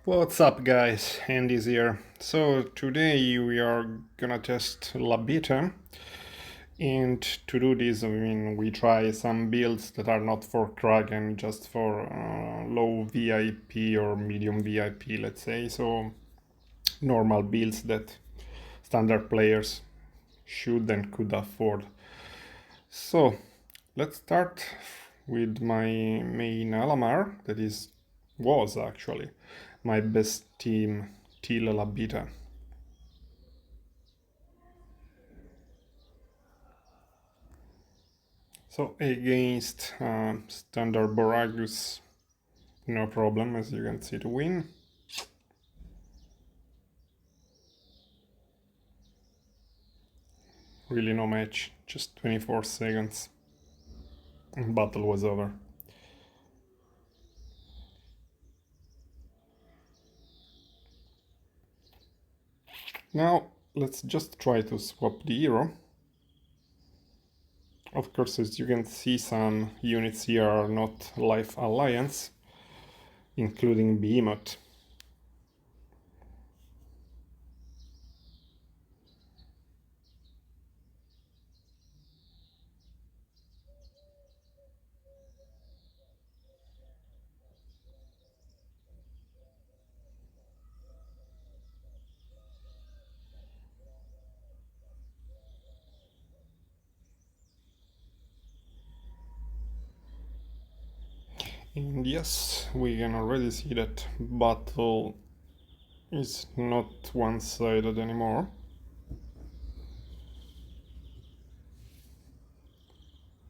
What's up guys, Andy's here. So today we are gonna test Labetha, and to do this we try some builds that are not for Kraken, just for low VIP or medium VIP, let's say. So normal builds that standard players should and could afford. So let's start with my main Alamar, that was actually my best team till Labetha. So against standard Boragus, no problem, as you can see, to win. Really no match, just 24 seconds and battle was over. Now let's just try to swap the hero. Of course, as you can see, some units here are not Life Alliance, including Behemoth. And yes, we can already see that battle is not one-sided anymore.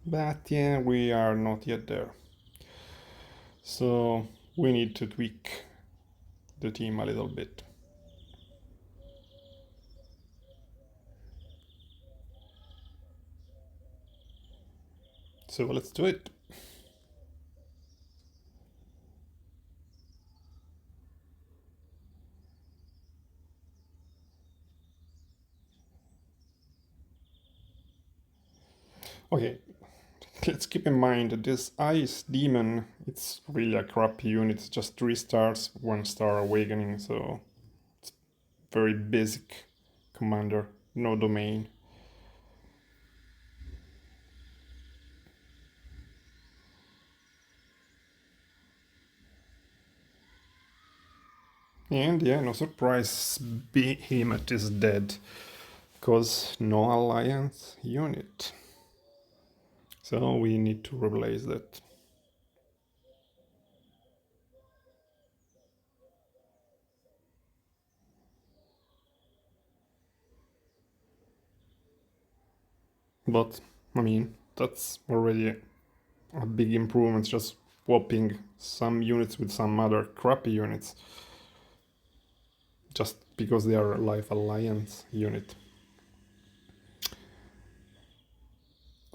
But yeah, we are not yet there. So we need to tweak the team a little bit. So let's do it. Okay, let's keep in mind that this Ice Demon, it's really a crappy unit. It's just 3 stars, 1 star awakening, so it's very basic commander, no domain. And yeah, no surprise, Behemoth is dead, cause no alliance unit. So we need to replace that. But I mean, that's already a big improvement, just swapping some units with some other crappy units just because they are Life Alliance unit.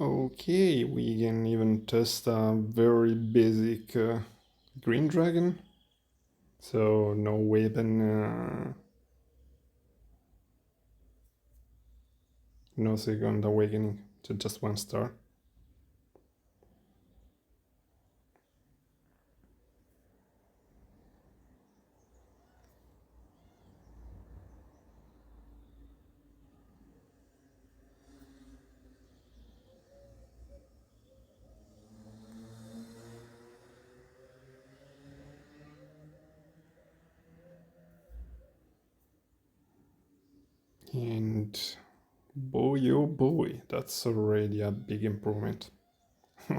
Okay, we can even test a very basic green dragon, so no weapon, no second awakening, just 1 star. And boy oh boy, that's already a big improvement.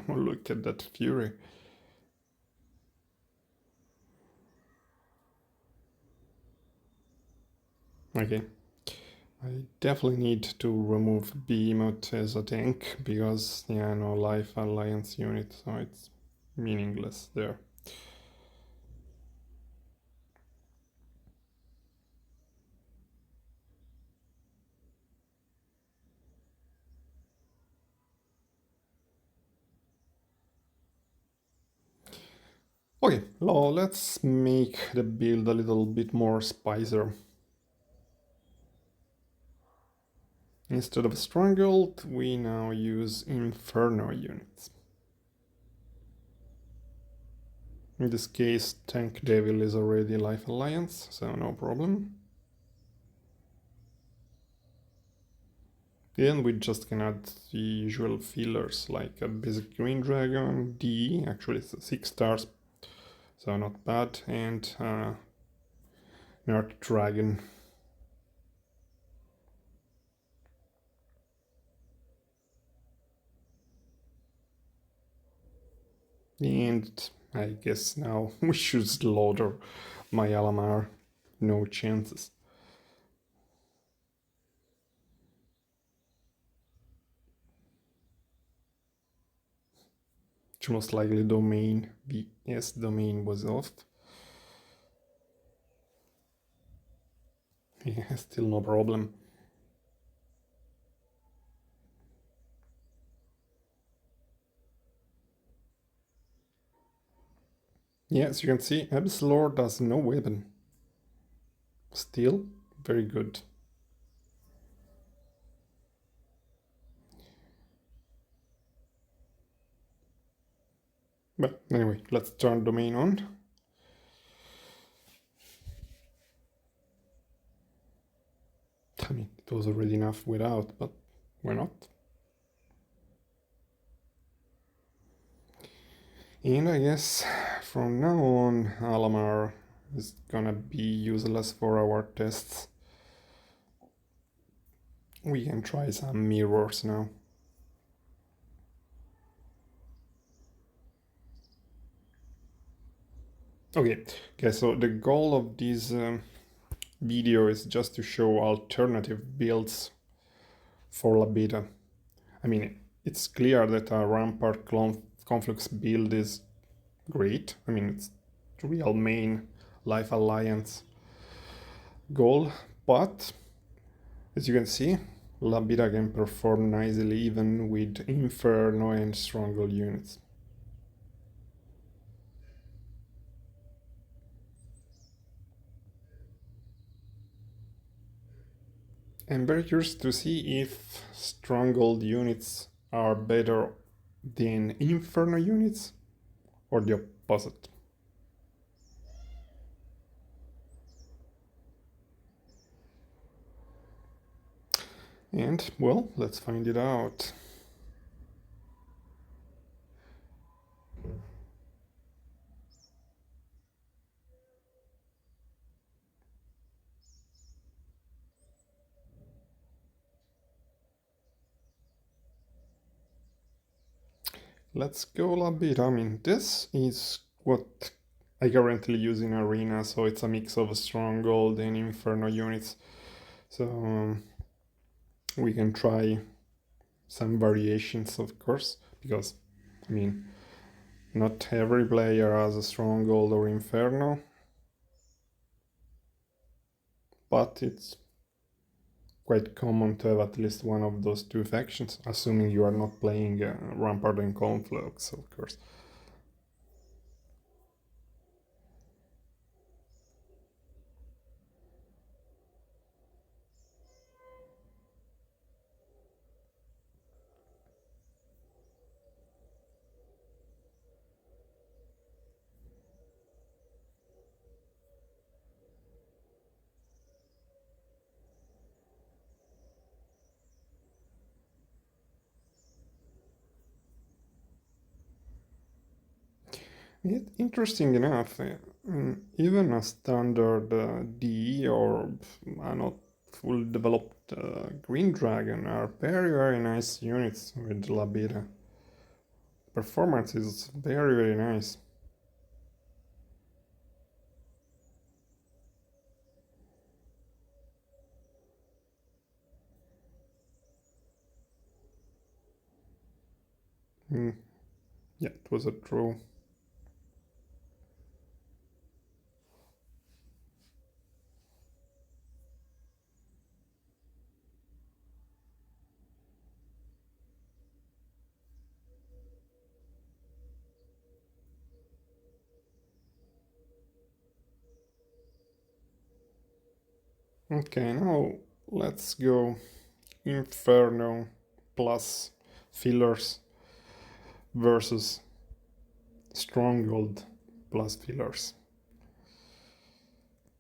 Look at that fury. Okay, I definitely need to remove Behemoth as a tank because, yeah, no Life Alliance unit, so it's meaningless there. Okay, now let's make the build a little bit more spicier. Instead of Stronghold, we now use Inferno units. In this case, Tank Devil is already Life Alliance, so no problem. And we just can add the usual fillers like a basic Green Dragon, D, actually it's 6 stars, so not bad, and Nerd Dragon. And I guess now we should slaughter my Alamar. No chances. Which most likely domain, VS domain was off. Yeah, still no problem. Yeah, as you can see, Abyss Lord has no weapon. Still, very good. But anyway, let's turn domain on. I mean, it was already enough without, but why not? And I guess from now on, Alamar is gonna be useless for our tests. We can try some mirrors now. Okay, so the goal of this video is just to show alternative builds for Labetha. I mean, it's clear that a Rampart Conflux build is great. I mean, it's the real main Life Alliance goal, but as you can see, Labetha can perform nicely even with Inferno and Stronghold units. I'm very curious to see if Stronghold units are better than Inferno units or the opposite. And, well, let's find it out. Let's go Labetha. I mean, this is what I currently use in Arena, so it's a mix of Stronghold and Inferno units. So we can try some variations, of course, because, I mean, not every player has a Stronghold or Inferno, but it's quite common to have at least one of those two factions, assuming you are not playing Rampart and Conflux, of course. Interesting enough, even a standard DE or a not full developed Green Dragon are very nice units with Labetha. Performance is very nice. Yeah, it was a draw. Okay, now let's go Inferno plus fillers versus Stronghold. plus fillers.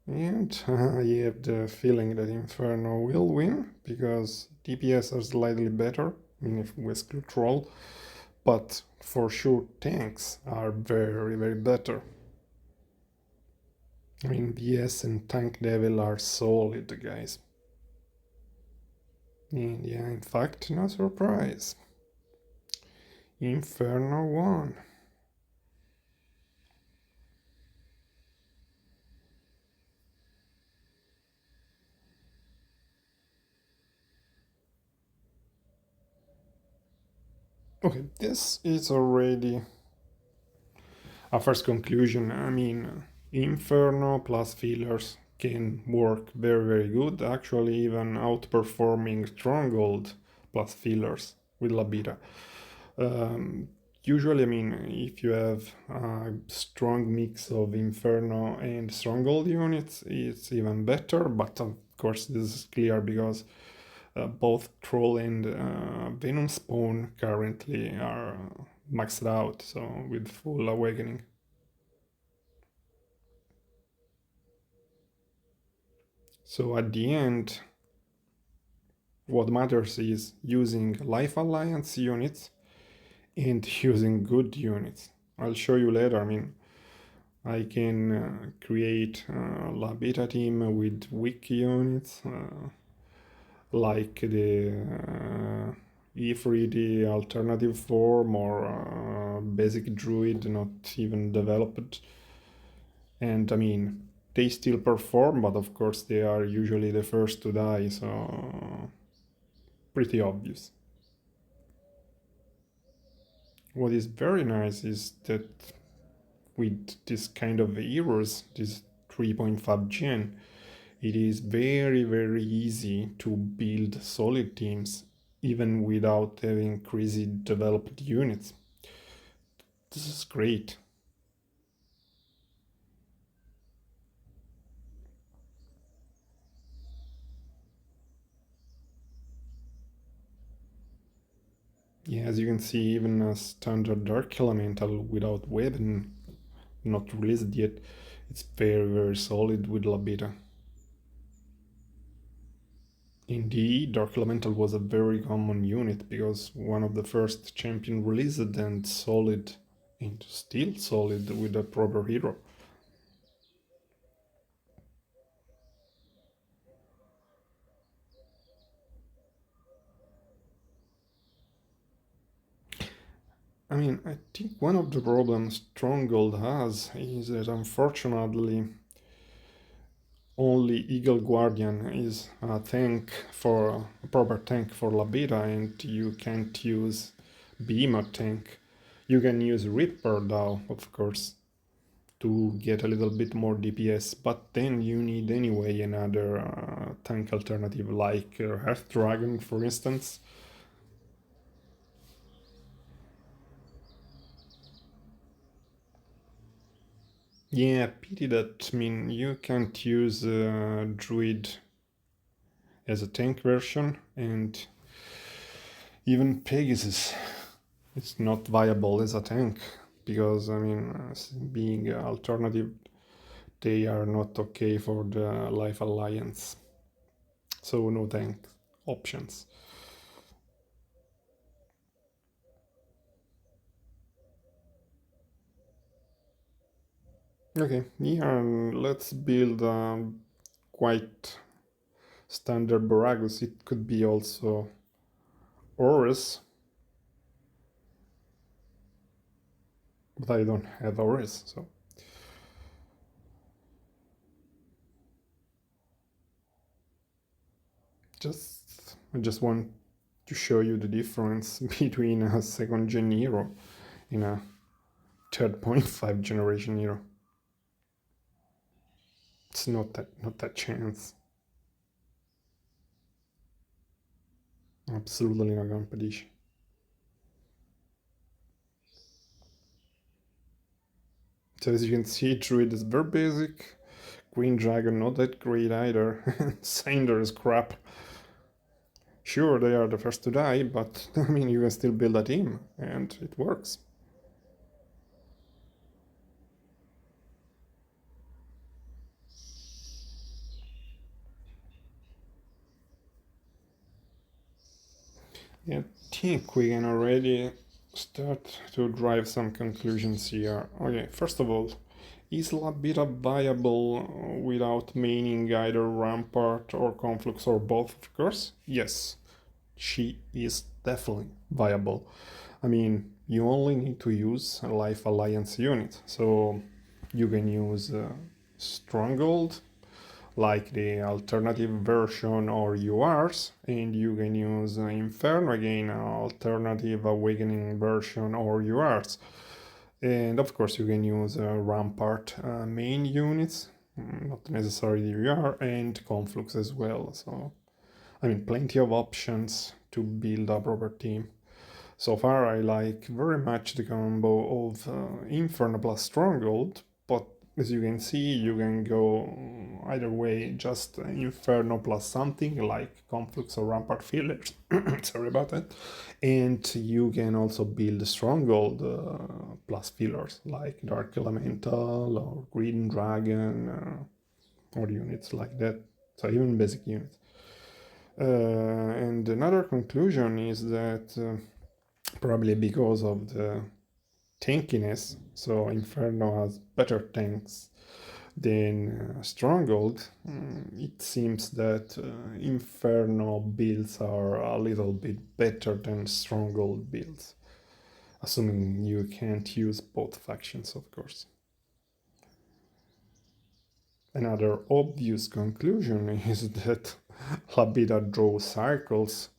And I have the feeling that Inferno will win, because DPS are slightly better, I mean if we exclude Troll, but for sure tanks are very, very better. I mean BS and Tank Devil are solid, guys. And yeah, in fact, no surprise. Inferno won. Okay, this is already a first conclusion. I mean, Inferno plus fillers can work very, very good, actually even outperforming Stronghold plus fillers with Labetha. Usually, I mean, if you have a strong mix of Inferno and Stronghold units, it's even better, but of course this is clear because both Troll and Venom Spawn currently are maxed out, so with full awakening. So at the end, what matters is using Life Alliance units and using good units. I'll show you later. I mean, I can create a Labetha team with weak units, like the E3D alternative form or basic druid not even developed. And I mean, they still perform, but of course they are usually the first to die, so pretty obvious. What is very nice is that with this kind of heroes, this 3.5 gen, it is very, very easy to build solid teams even without having crazy developed units. This is great. Yeah, as you can see, even a standard Dark Elemental without weapon, not released yet, it's very, very solid with Labetha. Indeed, Dark Elemental was a very common unit because one of the first champion released and solid, and still solid with a proper hero. I mean, I think one of the problems Stronghold has is that unfortunately only Eagle Guardian is a tank for a proper tank for Labetha, and you can't use Behemoth tank. You can use Reaper though, of course, to get a little bit more DPS, but then you need anyway another tank alternative like Earth Dragon, for instance. Yeah, pity that, I mean, you can't use Druid as a tank version, and even Pegasus is not viable as a tank because, I mean, being an alternative, they are not okay for the Life Alliance. So no tank options. Okay, yeah, let's build a quite standard Boragus. It could be also Horus, but I don't have Horus, so. I just want to show you the difference between a second gen hero and a 3.5 generation hero. It's not that chance. Absolutely no competition. So as you can see, Druid is very basic. Green Dragon not that great either. Sander is crap. Sure, they are the first to die, but I mean, you can still build a team, and it works. I think we can already start to drive some conclusions here. Okay, first of all, is Labetha viable without maining either Rampart or Conflux or both, of course? Yes, she is definitely viable. I mean, you only need to use a Life Alliance unit, so you can use Stronghold, like the alternative version or URs, and you can use Inferno again, alternative awakening version or URs. And of course, you can use Rampart main units, not necessarily UR, and Conflux as well. So, I mean, plenty of options to build a proper team. So far, I like very much the combo of Inferno plus Stronghold, but as you can see, you can go either way, just Inferno plus something like Conflux or Rampart Fillers. Sorry about that. And you can also build Stronghold plus fillers like Dark Elemental or Green Dragon or units like that. So even basic units. And another conclusion is that probably because of the tankiness, so Inferno has better tanks than Stronghold. It seems that Inferno builds are a little bit better than Stronghold builds, assuming you can't use both factions, of course. Another obvious conclusion is that Labetha draws cycles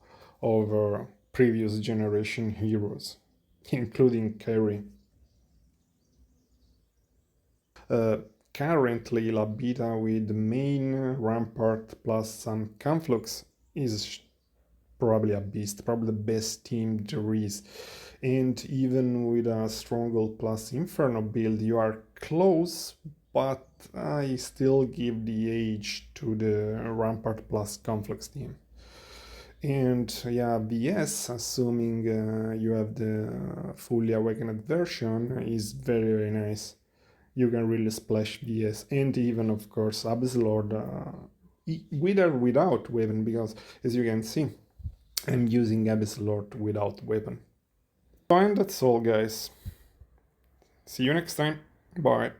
over previous generation heroes, including Kerry. Currently, Labetha with the main Rampart plus some Conflux is probably a beast, probably the best team there is. And even with a Stronghold plus Inferno build, you are close, but I still give the edge to the Rampart plus Conflux team. And yeah, VS, assuming you have the fully awakened version, is very, very nice. You can really splash VS, and even, of course, Abyss Lord, with or without weapon, because as you can see, I'm using Abyss Lord without weapon. So, and that's all, guys. See you next time. Bye.